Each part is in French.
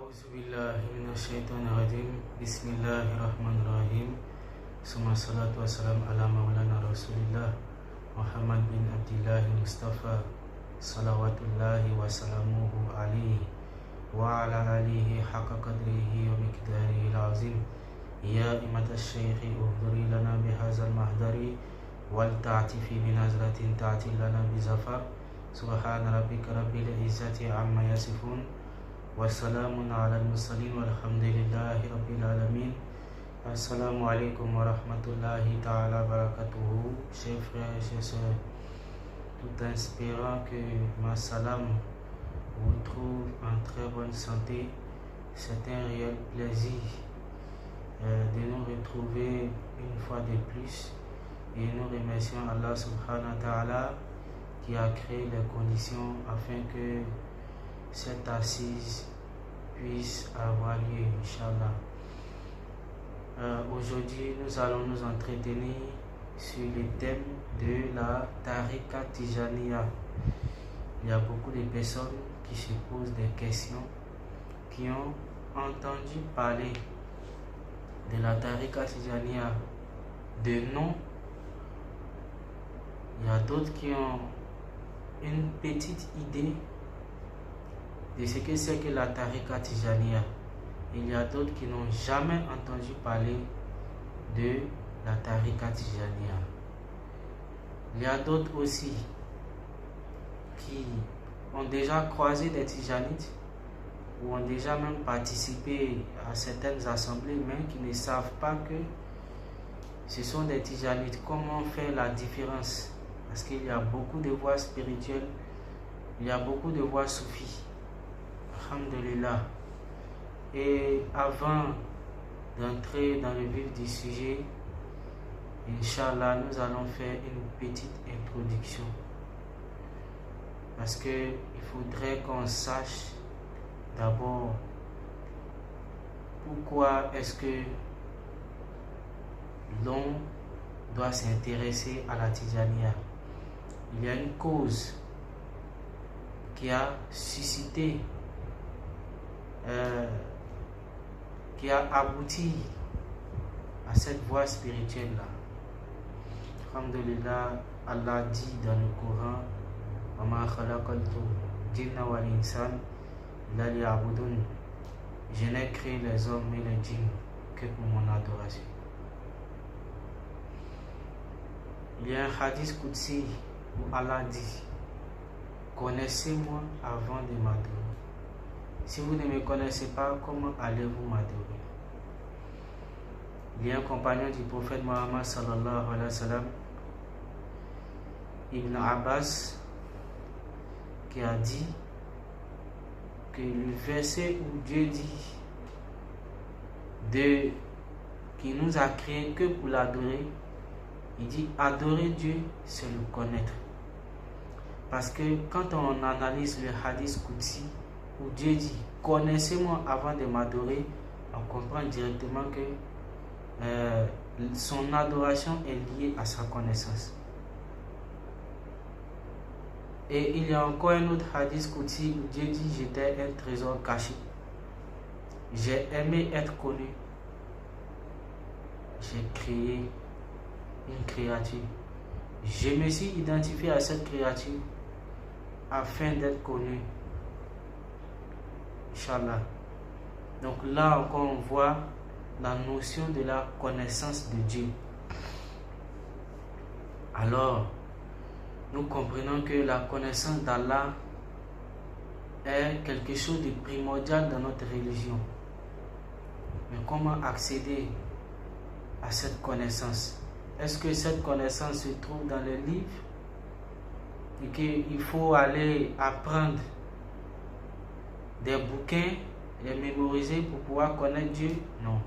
أعوذ بالله من الشيطان الرجيم بسم الله الرحمن الرحيم ثم الصلاة والسلام على مولانا رسول الله محمد بن عبد الله المصطفى صلوات الله وسلامه عليه وعلى آله حق قدره ومقداره العظيم يا إمة الشيخ اهدري لنا بهذا المحضر ولتعطفي بنظرة تعطي لنا بزفر سبحان ربك رب العزة عما يصفون والسلام على المرسلين والحمد لله رب العالمين. Assalamu alaikum wa rahmatullahi ta'ala barakatuhu. Chers frères et chers sœurs, tout en espérant que ma salam vous trouve en très bonne santé, c'est un réel plaisir de nous retrouver une fois de plus, et nous remercions Allah subhanahu wa ta'ala qui a créé les conditions afin que cette assise puisse avoir lieu, Inch'Allah. Aujourd'hui, nous allons nous entretenir sur le thème de la Tariqa Tijaniya. Il y a beaucoup de personnes qui se posent des questions, qui ont entendu parler de la Tariqa Tijaniya de nom. Il y a d'autres qui ont une petite idée de ce que c'est que la Tariqa Tijaniya. Il y a d'autres qui n'ont jamais entendu parler de la Tariqa Tijaniya. Il y a d'autres aussi qui ont déjà croisé des Tijanites ou ont déjà même participé à certaines assemblées, mais qui ne savent pas que ce sont des Tijanites. Comment faire la différence? Parce qu'il y a beaucoup de voies spirituelles, il y a beaucoup de voies soufis. Alhamdulillah. Et avant d'entrer dans le vif du sujet, Inch'Allah, nous allons faire une petite introduction. Parce qu'il faudrait qu'on sache d'abord pourquoi est-ce que l'on doit s'intéresser à la Tijaniya. Il y a une cause qui a suscité, qui a abouti à cette voie spirituelle-là. Alhamdulillah, Allah dit dans le Coran, وَمَا خَلَقَتُ الْجِنَّ وَالْإِنسَانَ إِلَّا لِيَعْبُدُونِ. Je n'ai créé les hommes et les djinns que pour mon adoration. Il y a un hadith Qudsi où Allah dit, connaissez-moi avant de m'adorer. Si vous ne me connaissez pas, comment allez-vous m'adorer? Il y a un compagnon du prophète Muhammad sallallahu alayhi wa sallam, Ibn Abbas, qui a dit que le verset où Dieu dit qu'il nous a créé que pour l'adorer, il dit adorer Dieu, c'est le connaître. Parce que quand on analyse le hadith Qudsi, où Dieu dit connaissez-moi avant de m'adorer, on comprend directement que son adoration est liée à sa connaissance. Et il y a encore un autre hadith Qudsi où Dieu dit j'étais un trésor caché, j'ai aimé être connu, j'ai créé une créature, je me suis identifié à cette créature afin d'être connu, Inch'Allah. Donc là encore on voit la notion de la connaissance de Dieu. Alors nous comprenons que la connaissance d'Allah est quelque chose de primordial dans notre religion. Mais comment accéder à cette connaissance? Est-ce que cette connaissance se trouve dans les livres et qu'il faut aller apprendre des bouquins, les mémoriser pour pouvoir connaître Dieu? Non.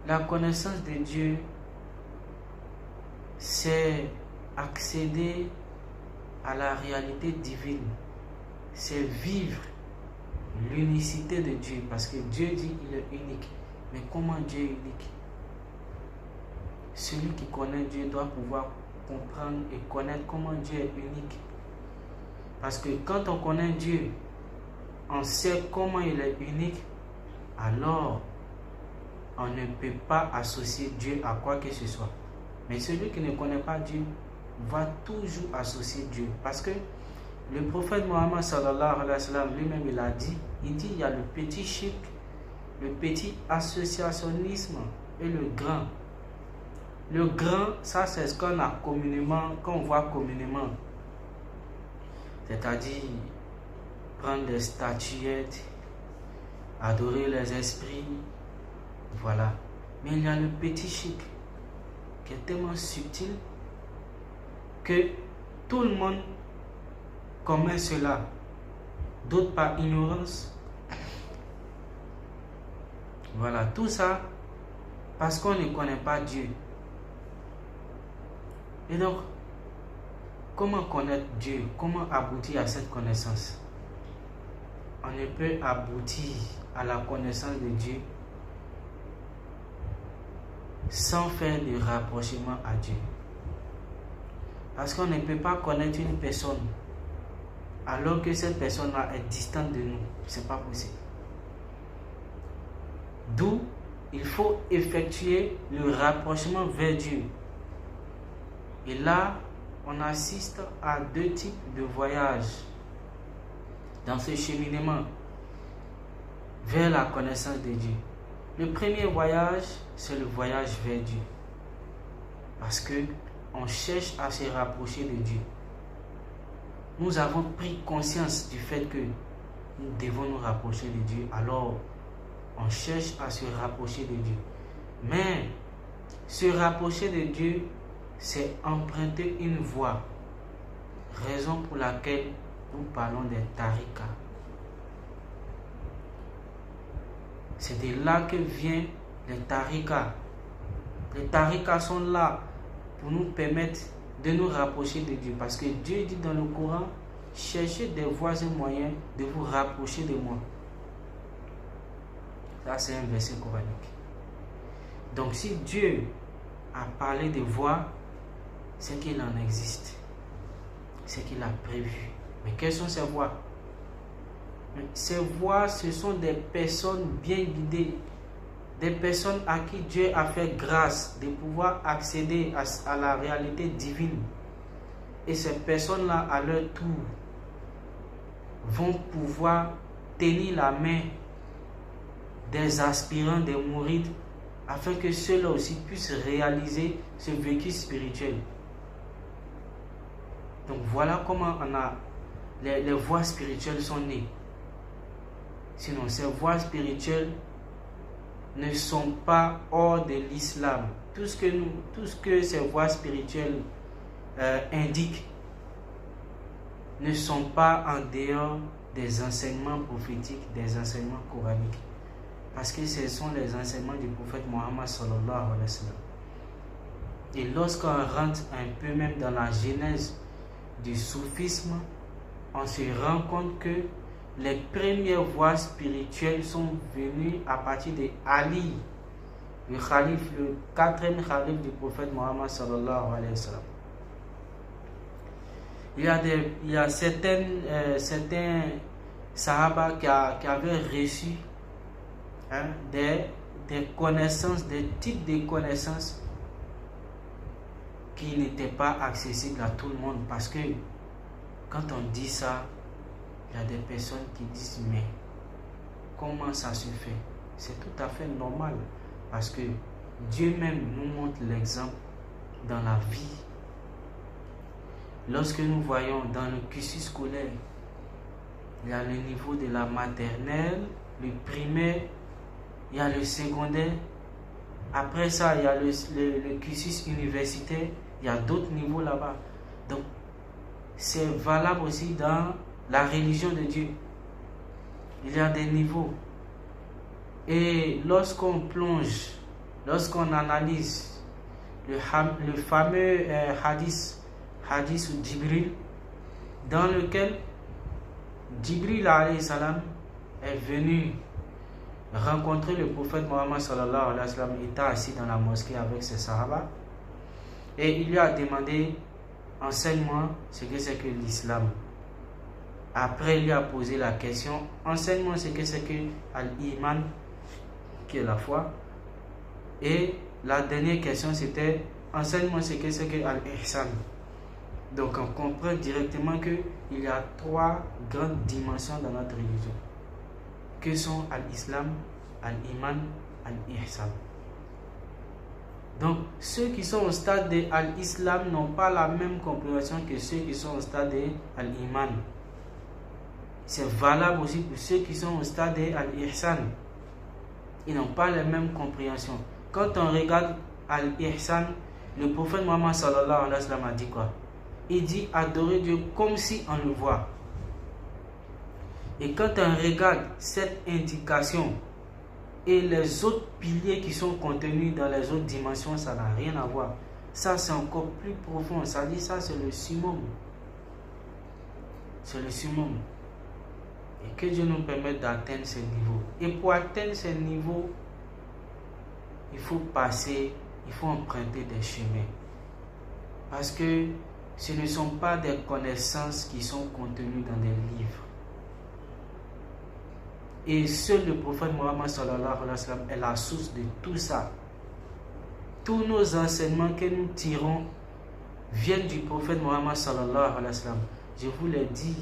La connaissance de Dieu, c'est accéder à la réalité divine. C'est vivre l'unicité de Dieu. Parce que Dieu dit qu'il est unique. Mais comment Dieu est unique? Celui qui connaît Dieu doit pouvoir comprendre et connaître comment Dieu est unique. Parce que quand on connaît Dieu, on sait comment il est unique, alors on ne peut pas associer Dieu à quoi que ce soit. Mais celui qui ne connaît pas Dieu va toujours associer Dieu. Parce que le prophète Mohammed sallallahu alayhi wa sallam lui-même il a dit, il y a le petit shirk, le petit associationnisme et le grand. Le grand, ça c'est ce qu'on a communément, qu'on voit communément. C'est-à-dire prendre des statuettes, adorer les esprits, voilà. Mais il y a le petit shirk qui est tellement subtil que tout le monde commet cela, d'autres par ignorance. Voilà, tout ça parce qu'on ne connaît pas Dieu. Et donc, comment connaître Dieu? Comment aboutir à cette connaissance? On ne peut aboutir à la connaissance de Dieu sans faire de rapprochement à Dieu. Parce qu'on ne peut pas connaître une personne alors que cette personne-là est distante de nous. Ce n'est pas possible. D'où il faut effectuer le rapprochement vers Dieu. Et là, on assiste à deux types de voyages dans ce cheminement vers la connaissance de Dieu. Le premier voyage, c'est le voyage vers Dieu. Parce que on cherche à se rapprocher de Dieu. Nous avons pris conscience du fait que nous devons nous rapprocher de Dieu. Alors, on cherche à se rapprocher de Dieu. Mais, se rapprocher de Dieu, c'est emprunter une voie. Raison pour laquelle nous parlons des tariqas. C'est de là que viennent les tariqas. Les tariqas sont là pour nous permettre de nous rapprocher de Dieu. Parce que Dieu dit dans le Coran, cherchez des voies et moyens de vous rapprocher de moi. Ça, c'est un verset coranique. Donc, si Dieu a parlé de voies, c'est qu'il en existe. C'est qu'il a prévu. Mais quelles sont ces voies? Ces voies, ce sont des personnes bien guidées. Des personnes à qui Dieu a fait grâce de pouvoir accéder à la réalité divine. Et ces personnes-là, à leur tour, vont pouvoir tenir la main des aspirants, des mourides, afin que ceux-là aussi puissent réaliser ce vécu spirituel. Donc voilà comment les voies spirituelles sont nées. Sinon, ces voies spirituelles ne sont pas hors de l'islam. Tout ce que ces voies spirituelles indiquent ne sont pas en dehors des enseignements prophétiques, des enseignements coraniques. Parce que ce sont les enseignements du prophète Mohammed sallallahu alayhi wa sallam. Et lorsqu'on rentre un peu même dans la genèse du soufisme, on se rend compte que les premières voies spirituelles sont venues à partir de Ali, le calife, le 4e calife du prophète Mohammed sallallahu alayhi wa sallam. Il y a certains sahaba qui avaient reçu des connaissances, des types de connaissances qui n'étaient pas accessibles à tout le monde. Parce que quand on dit ça, il y a des personnes qui disent mais comment ça se fait? C'est tout à fait normal parce que Dieu même nous montre l'exemple dans la vie. Lorsque nous voyons dans le cursus scolaire, il y a le niveau de la maternelle, le primaire, il y a le secondaire. Après ça, il y a le cursus universitaire. Il y a d'autres niveaux là-bas. Donc, c'est valable aussi dans la religion de Dieu. Il y a des niveaux. Et lorsqu'on plonge, lorsqu'on analyse le fameux hadith ou Jibril, dans lequel Jibril alayhi salam est venu rencontrer le prophète Mohammed sallallahu alayhi wa sallam, était assis dans la mosquée avec ses sahaba et il lui a demandé enseigne-moi ce que c'est que l'islam. Après, il lui a posé la question, enseigne-moi ce que c'est que Al-Iman, qui est la foi. Et la dernière question, c'était, enseigne-moi ce que c'est que Al-Ihsan. Donc, on comprend directement qu'il y a 3 grandes dimensions dans notre religion, que sont Al-Islam, Al-Iman, Al-Ihsan. Donc, ceux qui sont au stade de Al-Islam n'ont pas la même compréhension que ceux qui sont au stade de Al-Iman. C'est valable aussi pour ceux qui sont au stade de Al-Ihsan. Ils n'ont pas la même compréhension. Quand on regarde Al-Ihsan, le prophète Mohammed sallallahu alayhi wa sallam a dit quoi? Il dit adorer Dieu comme si on le voit. Et quand on regarde cette indication et les autres piliers qui sont contenus dans les autres dimensions, ça n'a rien à voir. Ça, c'est encore plus profond. Ça dit ça, c'est le summum. C'est le summum. Et que Dieu nous permette d'atteindre ce niveau. Et pour atteindre ce niveau, il faut passer, il faut emprunter des chemins. Parce que ce ne sont pas des connaissances qui sont contenues dans des livres. Et seul le prophète Mohammed sallallahu alayhi wa sallam est la source de tout ça. Tous nos enseignements que nous tirons viennent du prophète Mohammed sallallahu alayhi wa sallam. Je vous l'ai dit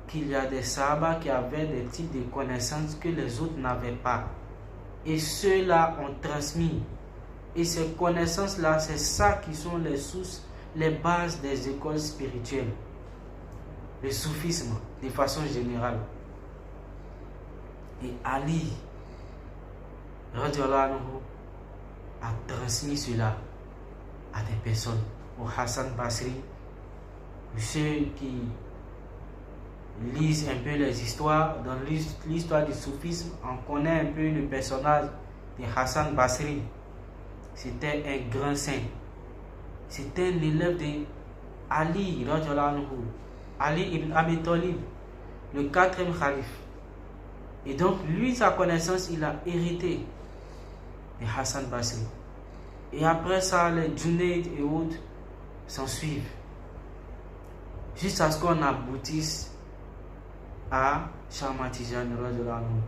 qu'il y a des Sahaba qui avaient des types de connaissances que les autres n'avaient pas. Et ceux-là ont transmis. Et ces connaissances-là, c'est ça qui sont les sources, les bases des écoles spirituelles. Le soufisme, de façon générale. Et Ali, radiyallahu anhu, a transmis cela à des personnes. Au Hassan Basri, pour ceux qui lisent un peu les histoires, dans l'histoire du soufisme, on connaît un peu le personnage de Hassan Basri. C'était un grand saint. C'était un élève de Ali, radiyallahu anhu, Ali ibn Abi Talib, le 4e calife. Et donc, lui, sa connaissance, il a hérité de Hassan Basri. Et après ça, les Junayd et autres s'en suivent. Jusqu'à ce qu'on aboutisse à Cheikh Ahmad Tidjane.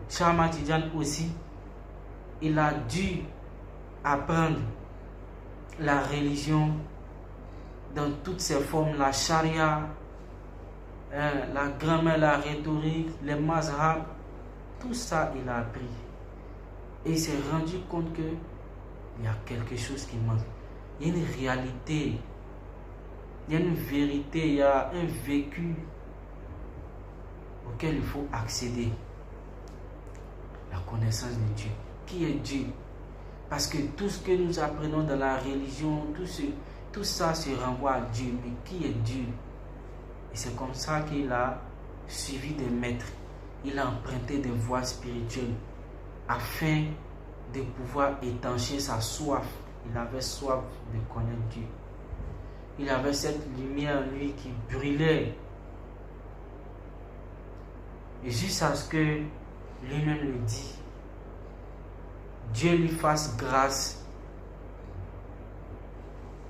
Cheikh Ahmad Tidjane aussi, il a dû apprendre la religion dans toutes ses formes, la charia, la grammaire, la rhétorique, les mazhab. Tout ça, il a appris. Et il s'est rendu compte qu'il y a quelque chose qui manque. Il y a une réalité. Il y a une vérité. Il y a un vécu auquel il faut accéder. La connaissance de Dieu. Qui est Dieu? Parce que tout ce que nous apprenons dans la religion, tout ça se renvoie à Dieu. Mais qui est Dieu? Et c'est comme ça qu'il a suivi des maîtres. Il a emprunté des voies spirituelles afin de pouvoir étancher sa soif. Il avait soif de connaître Dieu. Il avait cette lumière en lui qui brûlait. Et jusqu'à ce que lui-même le dit, Dieu lui fasse grâce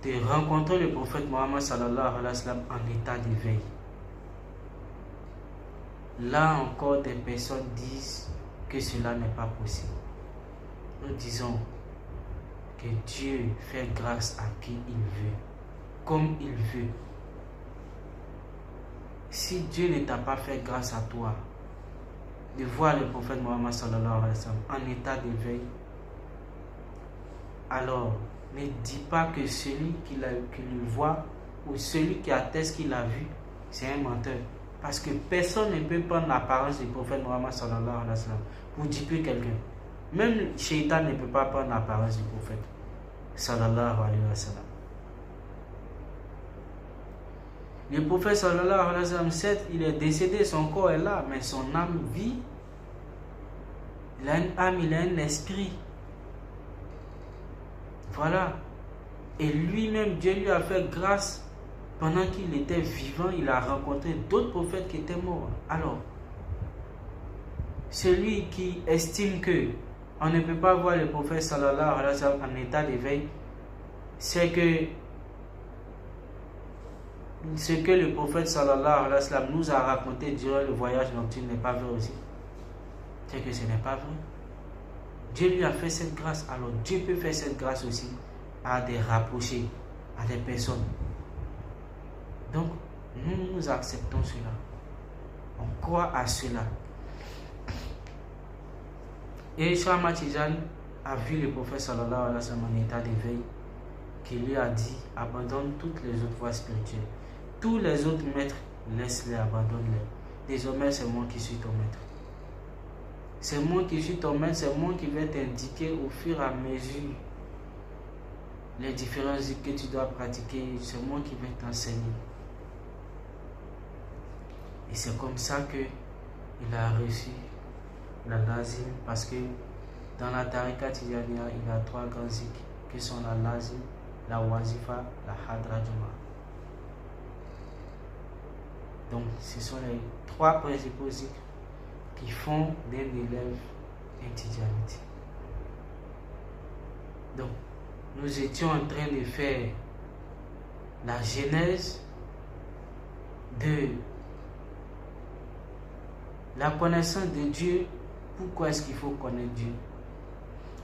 de rencontrer le prophète Mohammed sallallahu alayhi wa sallam en état d'éveil. Là encore, des personnes disent que cela n'est pas possible. Nous disons que Dieu fait grâce à qui il veut, comme il veut. Si Dieu ne t'a pas fait grâce à toi de voir le prophète Mohammed sallallahu alayhi wa sallam en état d'éveil, alors ne dis pas que celui qui le voit ou celui qui atteste qu'il a vu, c'est un menteur. Parce que personne ne peut prendre l'apparence du prophète Mohammed sallallahu alayhi wa sallam pour duper quelqu'un. Même Shaitan ne peut pas prendre l'apparence du prophète sallallahu alayhi wa sallam. Le prophète sallallahu alayhi wa sallam, certes, il est décédé, son corps est là, mais son âme vit. Il a une âme, il a un esprit. Voilà. Et lui-même, Dieu lui a fait grâce. Pendant qu'il était vivant, il a rencontré d'autres prophètes qui étaient morts. Alors, celui qui estime que on ne peut pas voir le prophète sallallahu alayhi wa sallam en état d'éveil, c'est que ce que le prophète sallallahu alayhi wa sallam nous a raconté durant le voyage nocturne n'est pas vrai aussi? C'est que ce n'est pas vrai. Dieu lui a fait cette grâce, alors Dieu peut faire cette grâce aussi à des rapprochés, à des personnes. Donc, nous acceptons cela. On croit à cela. Et Cheikh Ahmad Tidiane a vu le prophète sallallahu alayhi wa sallam en état d'éveil, qui lui a dit: abandonne toutes les autres voies spirituelles. Tous les autres maîtres, laisse-les, abandonne-les. Désormais, c'est moi qui suis ton maître. C'est moi qui suis ton maître, c'est moi qui vais t'indiquer au fur et à mesure les différents zikrs que tu dois pratiquer. C'est moi qui vais t'enseigner. Et c'est comme ça qu'il a reçu la lazim, parce que dans la tariqa Tijaniya, il y a 3 grands zikrs qui sont la lazim, la wazifa, la hadra juma. Donc ce sont les 3 principaux zikrs qui font d'un élève un Tijanite. Donc nous étions en train de faire la genèse de la connaissance de Dieu. Pourquoi est-ce qu'il faut connaître Dieu?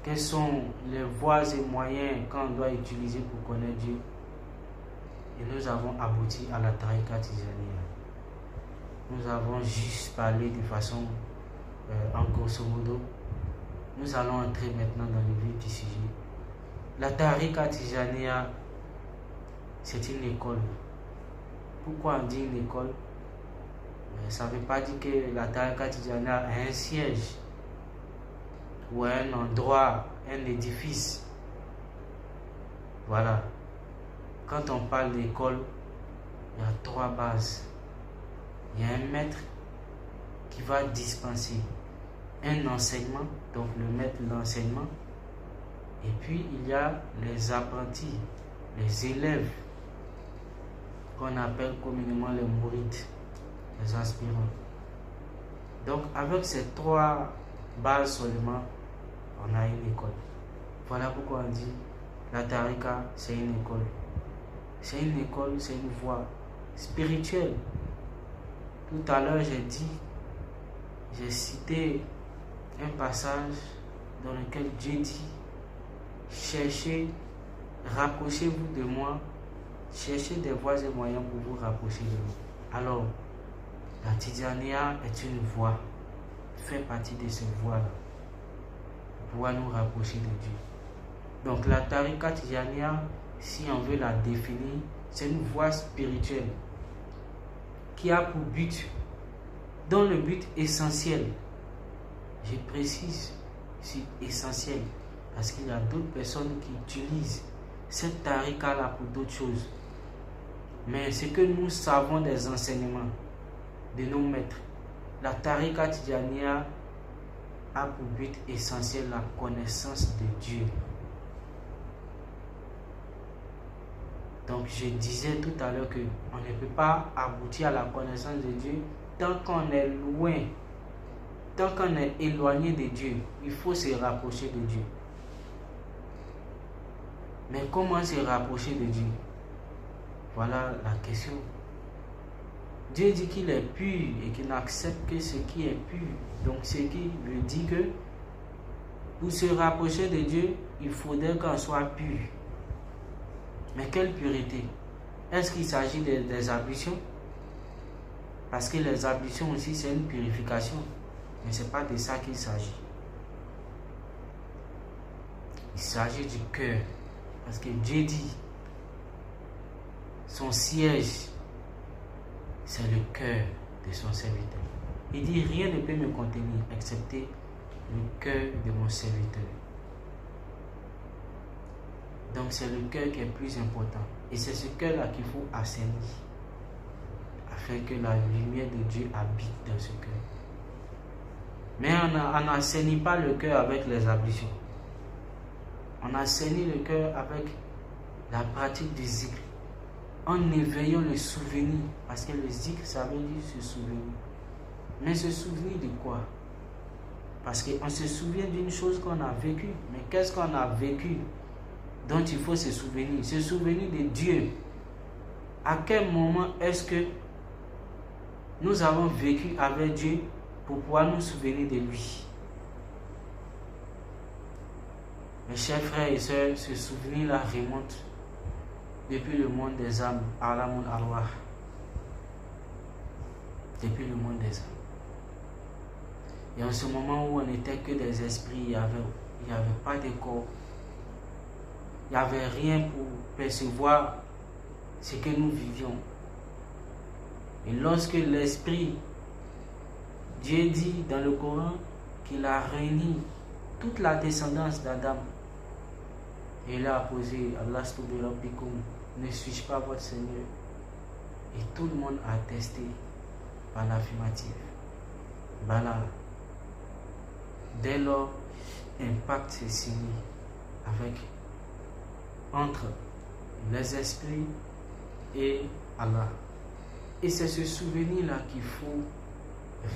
Quelles sont les voies et moyens qu'on doit utiliser pour connaître Dieu? Et nous avons abouti à la tariqa Tijaniya. Nous avons juste parlé de façon en grosso modo. Nous allons entrer maintenant dans le vif du sujet. La tariqa Tijaniya, c'est une école. Pourquoi on dit une école? Ça ne veut pas dire que la tariqa Tijaniya a un siège ou un endroit, un édifice. Voilà. Quand on parle d'école, il y a 3 bases. Il y a un maître qui va dispenser un enseignement, donc le maître de l'enseignement. Et puis il y a les apprentis, les élèves, qu'on appelle communément les mourides, les aspirants. Donc avec ces 3 bases seulement, on a une école. Voilà pourquoi on dit la tariqa, c'est une école. C'est une école, c'est une voie spirituelle. Tout à l'heure, j'ai cité un passage dans lequel Dieu dit: cherchez, rapprochez-vous de moi, cherchez des voies et moyens pour vous rapprocher de moi. Alors, la Tijaniya est une voie, fait partie de ces voies-là, pour pouvoir nous rapprocher de Dieu. Donc, la tariqa Tijaniya, si on veut la définir, c'est une voie spirituelle qui a pour but, dont le but essentiel, je précise, c'est essentiel, parce qu'il y a d'autres personnes qui utilisent cette tariqa-là pour d'autres choses. Mais ce que nous savons des enseignements de nos maîtres, la tariqa Tijaniya a pour but essentiel la connaissance de Dieu. Donc je disais tout à l'heure qu'on ne peut pas aboutir à la connaissance de Dieu tant qu'on est loin, tant qu'on est éloigné de Dieu. Il faut se rapprocher de Dieu. Mais comment se rapprocher de Dieu? Voilà la question. Dieu dit qu'il est pur et qu'il n'accepte que ce qui est pur. Donc ce qui veut dire que pour se rapprocher de Dieu, il faudrait qu'on soit pur. Mais quelle pureté? Est-ce qu'il s'agit des ablutions? Parce que les ablutions aussi, c'est une purification. Mais ce n'est pas de ça qu'il s'agit. Il s'agit du cœur. Parce que Dieu dit, son siège, c'est le cœur de son serviteur. Il dit, rien ne peut me contenir, excepté le cœur de mon serviteur. Donc c'est le cœur qui est plus important. Et c'est ce cœur-là qu'il faut assainir, afin que la lumière de Dieu habite dans ce cœur. Mais on n'assainit pas le cœur avec les ablutions. On assainit le cœur avec la pratique du zikr, en éveillant le souvenir. Parce que le zikr, ça veut dire se souvenir. Mais se souvenir de quoi? Parce qu'on se souvient d'une chose qu'on a vécue. Mais qu'est-ce qu'on a vécu dont il faut se souvenir? Se souvenir de Dieu. À quel moment est-ce que nous avons vécu avec Dieu pour pouvoir nous souvenir de lui? Mes chers frères et sœurs, ce souvenir-là remonte depuis le monde des âmes, Alamul Arwah. Depuis le monde des âmes. Et en ce moment où on n'était que des esprits, il n'y avait pas de corps. Il n'y avait rien pour percevoir ce que nous vivions. Et lorsque l'esprit, Dieu dit dans le Coran qu'il a réuni toute la descendance d'Adam. Et il a posé Allah Stubirabikum, ne suis-je pas votre Seigneur? Et tout le monde a attesté par l'affirmative. Voilà. Dès lors, un pacte s'est signé entre les esprits et Allah. Et c'est ce souvenir-là qu'il faut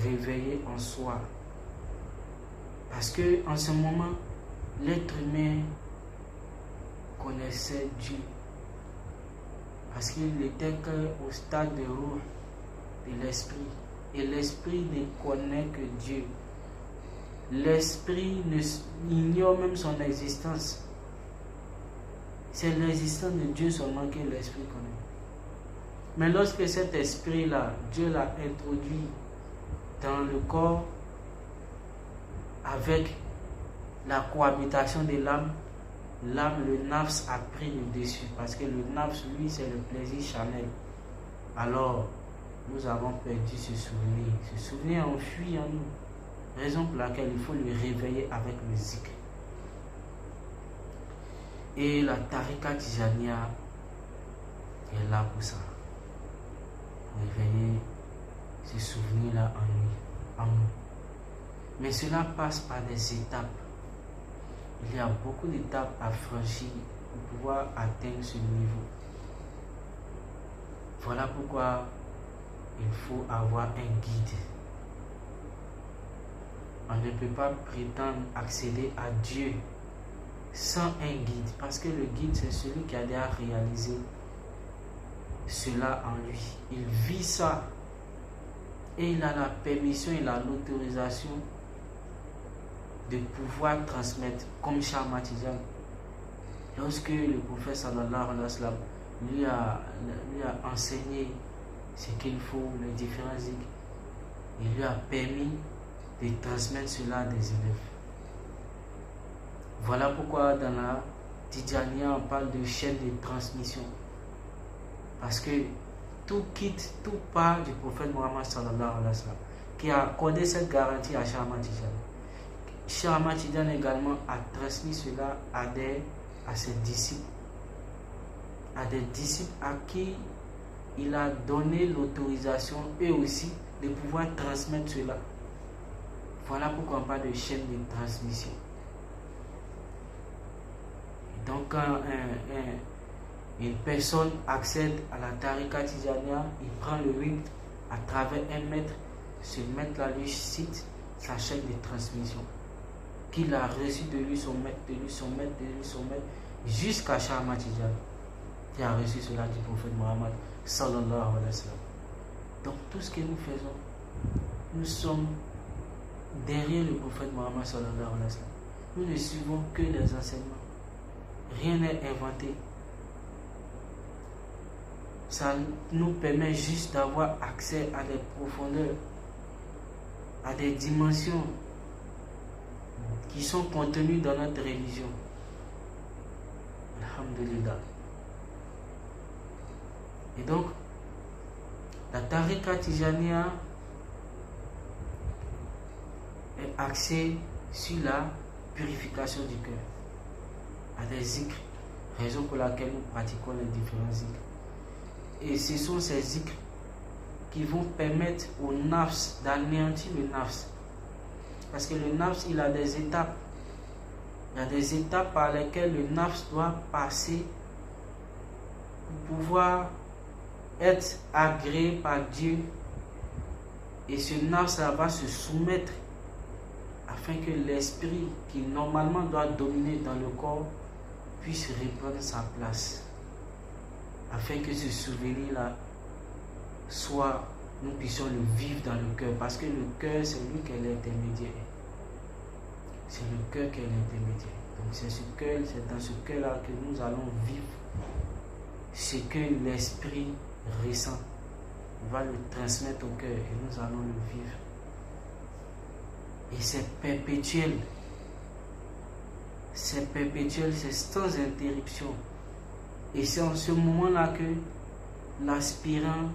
réveiller en soi. Parce que en ce moment, l'être humain connaissait Dieu. Parce qu'il n'était qu'au stade de roue de l'esprit. Et l'esprit ne connaît que Dieu. L'esprit ignore même son existence. C'est l'existence de Dieu seulement que l'esprit connaît. Mais lorsque cet esprit-là, Dieu l'a introduit dans le corps avec la cohabitation de l'âme, le nafs a pris le dessus. Parce que le nafs, lui, c'est le plaisir charnel. Alors, nous avons perdu ce souvenir. Ce souvenir enfui en nous. Raison pour laquelle il faut le réveiller avec le zikr. Et la Tariqa Tijaniya est là pour ça. Pour réveiller ce souvenir-là en nous. Mais cela passe par des étapes. Il y a beaucoup d'étapes à franchir pour pouvoir atteindre ce niveau. Voilà pourquoi il faut avoir un guide. On ne peut pas prétendre accéder à Dieu sans un guide. Parce que le guide, c'est celui qui a déjà réalisé cela en lui. Il vit ça. Et il a la permission, il a l'autorisation de pouvoir transmettre comme Cheikh Ahmad Tidjane. Lorsque le prophète sallallahu alayhi wa sallam lui a enseigné ce qu'il faut, les différents zikr, il lui a permis de transmettre cela à des élèves. Voilà pourquoi dans la Tidjaniya on parle de chaîne de transmission. Parce que tout part du prophète Mohammed sallallahu alayhi wa sallam, qui a accordé cette garantie à Cheikh Ahmad Tidjane. Cheikh Ahmad Tidjane également a transmis cela à ses disciples. À des disciples à qui il a donné l'autorisation, eux aussi, de pouvoir transmettre cela. Voilà pourquoi on parle de chaîne de transmission. Et donc quand une personne accède à la Tariqa Tijaniya, il prend le rythme à travers un maître. Ce maître-là lui cite sa chaîne de transmission, qu'il a reçu de lui, son maître, de lui, son maître, de lui, son maître, jusqu'à Cheikh Ahmad Tidjane, qui a reçu cela du prophète Mohammed sallallahu alayhi wa sallam. Donc tout ce que nous faisons, nous sommes derrière le prophète Mohammed sallallahu alayhi wa sallam. Nous ne suivons que les enseignements. Rien n'est inventé. Ça nous permet juste d'avoir accès à des profondeurs, à des dimensions qui sont contenues dans notre religion. Alhamdulillah. Et donc, la Tariqa Tijaniya est axée sur la purification du cœur, à des zikrs, raison pour laquelle nous pratiquons les différents zikrs. Et ce sont ces zikrs qui vont permettre au nafs d'anéantir le nafs. Parce que le nafs, il a des étapes. Il y a des étapes par lesquelles le nafs doit passer pour pouvoir être agréé par Dieu. Et ce nafs va se soumettre afin que l'esprit qui normalement doit dominer dans le corps puisse reprendre sa place. afin que ce souvenir-là soit, nous puissions le vivre dans le cœur, parce que le cœur, c'est lui qui est l'intermédiaire. C'est le cœur qui est l'intermédiaire. Donc c'est dans ce cœur-là que nous allons vivre ce que l'esprit ressent. On va le transmettre au cœur et nous allons le vivre. Et c'est perpétuel. C'est perpétuel, c'est sans interruption. Et c'est en ce moment-là que l'aspirant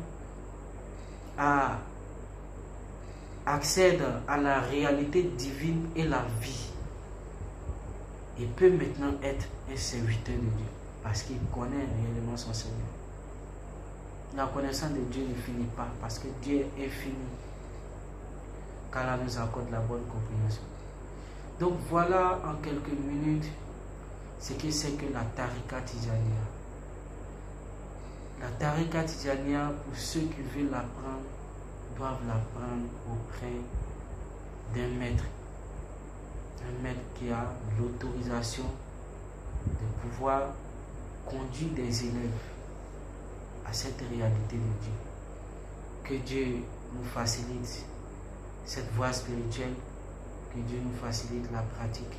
accède à la réalité divine et la vie. Il peut maintenant être un serviteur de Dieu parce qu'il connaît réellement son Seigneur. La connaissance de Dieu ne finit pas parce que Dieu est infini, car là nous accorde la bonne compréhension. Donc voilà en quelques minutes ce que c'est que la Tariqa Tijaniya. La Tariqa Tijaniya, pour ceux qui veulent l'apprendre, doivent l'apprendre auprès d'un maître. Un maître qui a l'autorisation de pouvoir conduire des élèves à cette réalité de Dieu. Que Dieu nous facilite cette voie spirituelle, que Dieu nous facilite la pratique.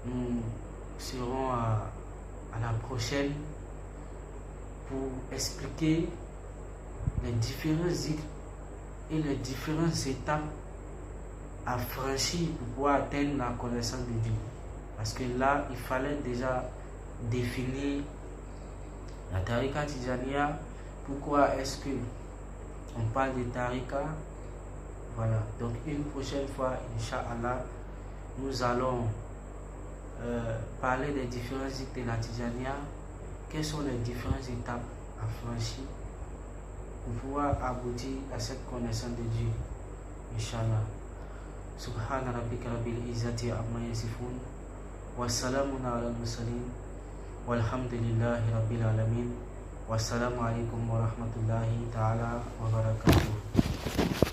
Nous serons à la prochaine pour expliquer les différents zikrs et les différentes étapes à franchir pour pouvoir atteindre la connaissance de Dieu. Parce que là, il fallait déjà définir la Tariqa Tijaniya. Pourquoi est-ce que on parle de Tariqa? Voilà. Donc une prochaine fois, Inch'Allah, nous allons parler des différents zikrs de la Tijaniya. Quelles sont les différentes étapes à franchir pour pouvoir aboutir à cette connaissance de Dieu, Inch'Allah. Subhana rabbika rabbil izzati amma yasifun wa salamun ala al-mursalin walhamdulillahi rabbil alamin. Wassalamu alaikum wa rahmatullahi ta'ala wa barakatuh.